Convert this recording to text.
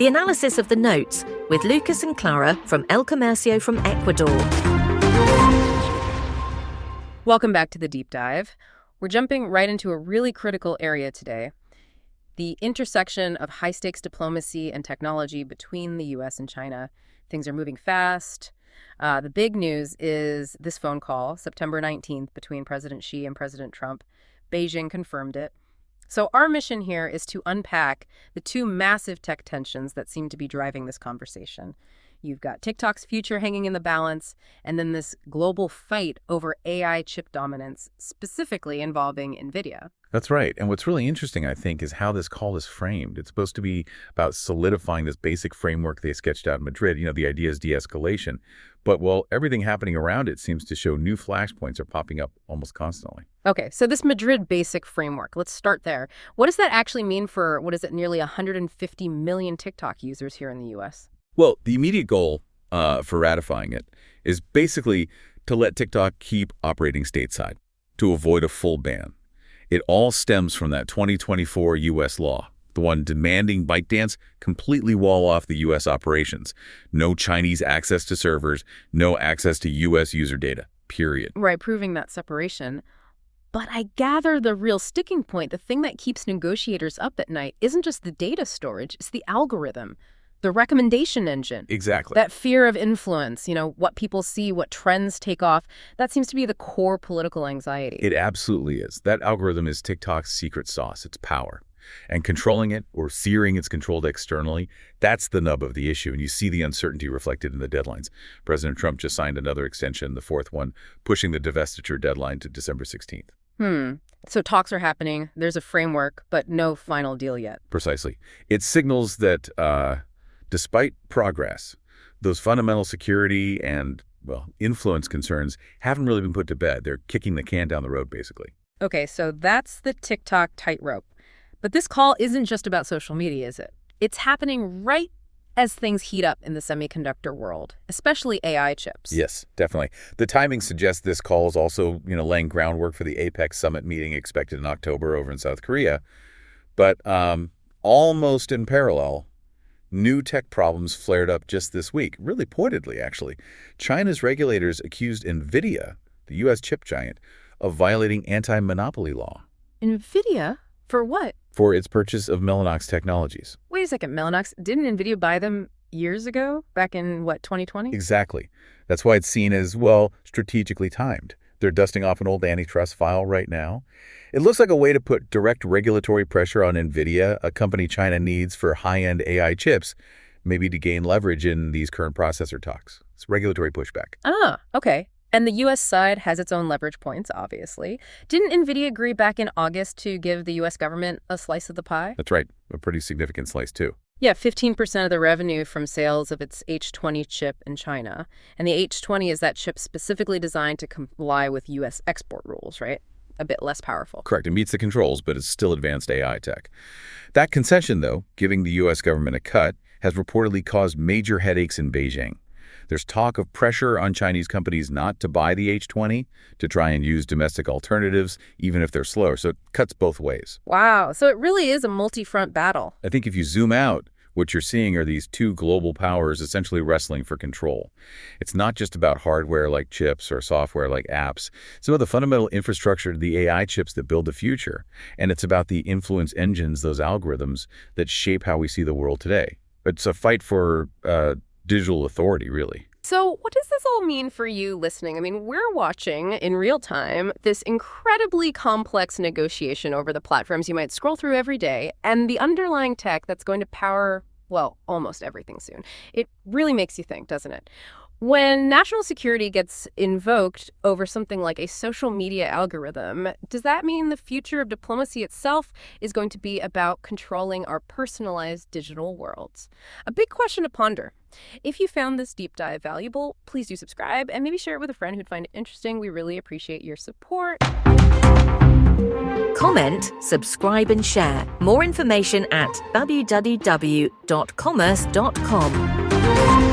The analysis of the notes with Lucas and Clara from El Comercio from Ecuador. Welcome back to the Deep Dive. We're jumping right into a really critical area today. The intersection of high-stakes diplomacy and technology between the U.S. and China. Things are moving fast. The big news is this phone call, September 19th, between President Xi and President Trump. Beijing confirmed it. So our mission here is to unpack the two massive tech tensions that seem to be driving this conversation. You've got TikTok's future hanging in the balance, and then this global fight over AI chip dominance, specifically involving NVIDIA. That's right. And what's really interesting, I think, is how this call is framed. It's supposed to be about solidifying this basic framework they sketched out in Madrid. The idea is de-escalation. But, well, everything happening around it seems to show new flashpoints are popping up almost constantly. Okay, so this Madrid basic framework, let's start there. What does that actually mean for, nearly 150 million TikTok users here in the U.S.? Well, the immediate goal for ratifying it is basically to let TikTok keep operating stateside, to avoid a full ban. It all stems from that 2024 U.S. law, the one demanding ByteDance completely wall off the U.S. operations. No Chinese access to servers, no access to U.S. user data, period. Right, proving that separation. But I gather the real sticking point, the thing that keeps negotiators up at night, isn't just the data storage, it's the algorithm. The recommendation engine. Exactly. That fear of influence, what people see, what trends take off, that seems to be the core political anxiety. It absolutely is. That algorithm is TikTok's secret sauce, its power. And controlling it or fearing it's controlled externally, that's the nub of the issue. And you see the uncertainty reflected in the deadlines. President Trump just signed another extension, the fourth one, pushing the divestiture deadline to December 16th. So talks are happening. There's a framework, but no final deal yet. Precisely. It signals that despite progress, those fundamental security and, influence concerns haven't really been put to bed. They're kicking the can down the road, basically. Okay, so that's the TikTok tightrope. But this call isn't just about social media, is it? It's happening right as things heat up in the semiconductor world, especially AI chips. Yes, definitely. The timing suggests this call is also, laying groundwork for the APEC summit meeting expected in October over in South Korea. But almost in parallel, new tech problems flared up just this week, really pointedly, actually. China's regulators accused NVIDIA, the U.S. chip giant, of violating anti-monopoly law. NVIDIA? For what? For its purchase of Mellanox Technologies. Wait a second, Mellanox, didn't NVIDIA buy them years ago, back in, 2020? Exactly. That's why it's seen as, strategically timed. They're dusting off an old antitrust file right now. It looks like a way to put direct regulatory pressure on NVIDIA, a company China needs for high-end AI chips, maybe to gain leverage in these current processor talks. It's regulatory pushback. Ah, okay. And the U.S. side has its own leverage points, obviously. Didn't NVIDIA agree back in August to give the U.S. government a slice of the pie? That's right. A pretty significant slice, too. Yeah, 15% of the revenue from sales of its H20 chip in China. And the H20 is that chip specifically designed to comply with U.S. export rules, right? A bit less powerful. Correct. It meets the controls, but it's still advanced AI tech. That concession, though, giving the U.S. government a cut, has reportedly caused major headaches in Beijing. There's talk of pressure on Chinese companies not to buy the H20, to try and use domestic alternatives, even if they're slower. So it cuts both ways. Wow. So it really is a multi-front battle. I think if you zoom out, what you're seeing are these two global powers essentially wrestling for control. It's not just about hardware like chips or software like apps. It's about the fundamental infrastructure, the AI chips that build the future. And it's about the influence engines, those algorithms that shape how we see the world today. It's a fight for digital authority, really. So what does this all mean for you listening? I mean, we're watching in real time this incredibly complex negotiation over the platforms you might scroll through every day and the underlying tech that's going to power, almost everything soon. It really makes you think, doesn't it? When national security gets invoked over something like a social media algorithm, does that mean the future of diplomacy itself is going to be about controlling our personalized digital worlds? A big question to ponder. If you found this deep dive valuable, please do subscribe and maybe share it with a friend who'd find it interesting. We really appreciate your support. Comment, subscribe and share. More information at www.commerce.com.